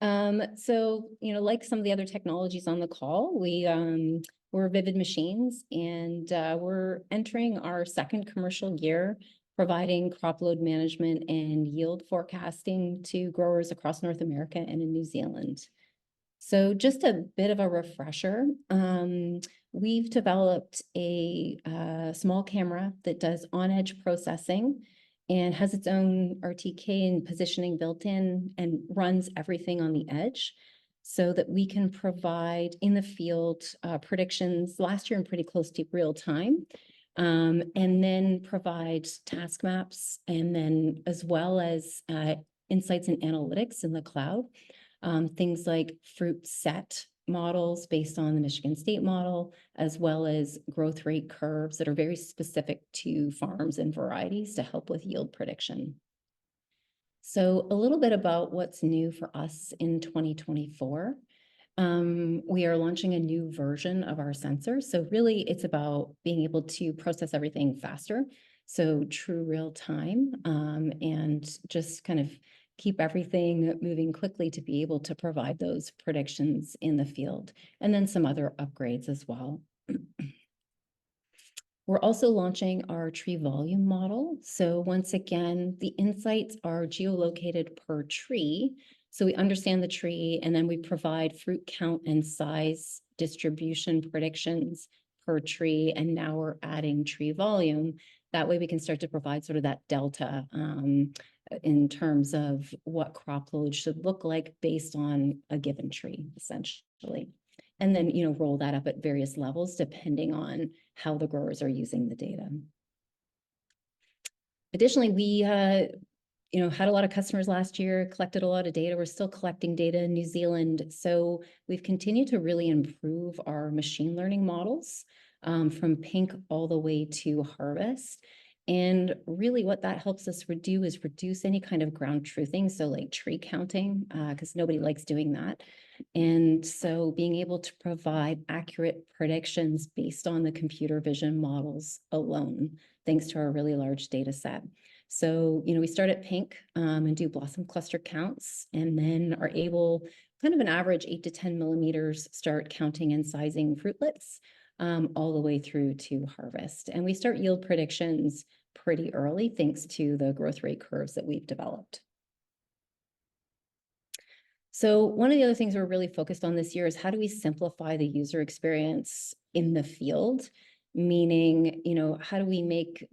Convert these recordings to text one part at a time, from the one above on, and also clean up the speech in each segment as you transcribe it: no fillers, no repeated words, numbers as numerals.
So, like some of the other technologies on the call, we're Vivid Machines, and we're entering our second commercial year, providing crop load management and yield forecasting to growers across North America and in New Zealand. So just a bit of a refresher. We've developed a small camera that does on-edge processing and has its own RTK and positioning built in and runs everything on the edge so that we can provide in the field predictions last year in pretty close to real time. And then provide task maps, and then as well as insights and analytics in the cloud. Things like fruit set models based on the Michigan State model, as well as growth rate curves that are very specific to farms and varieties to help with yield prediction. So a little bit about what's new for us in 2024. We are launching a new version of our sensor. So really it's about being able to process everything faster. So true real time, and just kind of keep everything moving quickly to be able to provide those predictions in the field, and then some other upgrades as well. We're also launching our tree volume model. So once again, the insights are geolocated per tree. So we understand the tree, and then we provide fruit count and size distribution predictions per tree. And now we're adding tree volume. That way we can start to provide sort of that delta in terms of what crop load should look like based on a given tree, essentially. And then, roll that up at various levels depending on how the growers are using the data. Additionally, we had a lot of customers last year, collected a lot of data. We're still collecting data in New Zealand. So we've continued to really improve our machine learning models from pink all the way to harvest. And really what that helps us do is reduce any kind of ground truthing. So like tree counting, because nobody likes doing that. And so being able to provide accurate predictions based on the computer vision models alone, thanks to our really large data set. So, we start at pink and do blossom cluster counts, and then are able, kind of an average 8 to 10 millimeters, start counting and sizing fruitlets all the way through to harvest. And we start yield predictions pretty early, thanks to the growth rate curves that we've developed. So one of the other things we're really focused on this year is how do we simplify the user experience in the field? Meaning, how do we make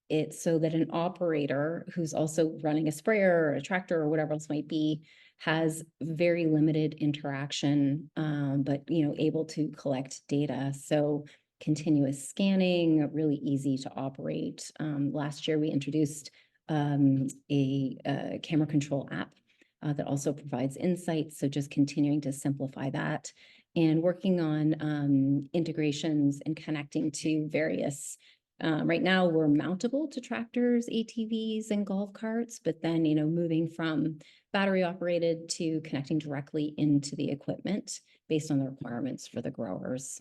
it so that an operator who's also running a sprayer or a tractor or whatever else might be has very limited interaction, but able to collect data. So continuous scanning, really easy to operate. Last year we introduced a camera control app that also provides insights. So just continuing to simplify that, and working on integrations and connecting to various. Right now we're mountable to tractors, ATVs, and golf carts, but then, moving from battery operated to connecting directly into the equipment based on the requirements for the growers.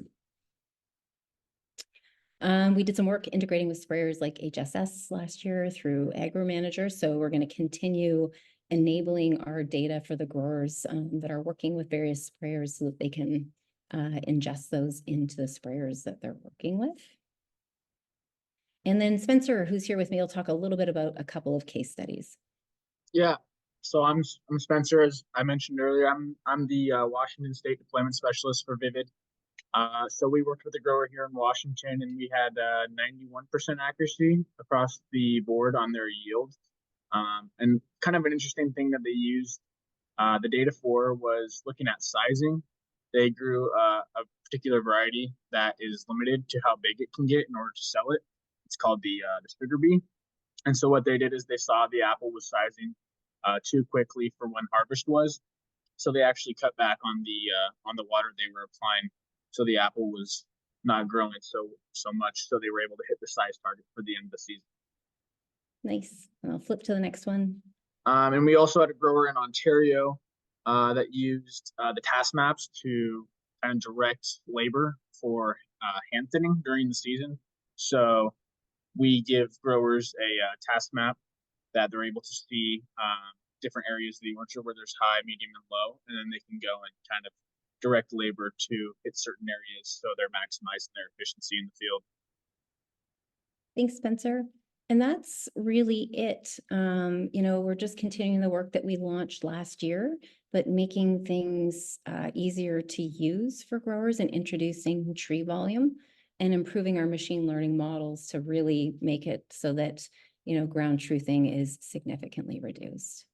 We did some work integrating with sprayers like HSS last year through AgroManager. So we're going to continue enabling our data for the growers that are working with various sprayers so that they can ingest those into the sprayers that they're working with. And then Spencer, who's here with me, will talk a little bit about a couple of case studies. Yeah, so I'm Spencer, as I mentioned earlier. I'm the Washington State Deployment Specialist for Vivid. So we worked with a grower here in Washington, and we had 91% accuracy across the board on their yield. And kind of an interesting thing that they used the data for was looking at sizing. They grew a particular variety that is limited to how big it can get in order to sell it. It's called the sugar bee. And so what they did is they saw the apple was sizing too quickly for when harvest was. So they actually cut back on the water they were applying. So the apple was not growing so much. So they were able to hit the size target for the end of the season. Nice. I'll flip to the next one. And we also had a grower in Ontario that used the task maps to kind of direct labor for hand thinning during the season. So we give growers a task map that they're able to see different areas of the orchard where there's high, medium, and low, and then they can go and kind of direct labor to hit certain areas so they're maximizing their efficiency in the field. Thanks, Spencer. And that's really it. We're just continuing the work that we launched last year, but making things easier to use for growers and introducing tree volume and improving our machine learning models to really make it so that, ground truthing is significantly reduced.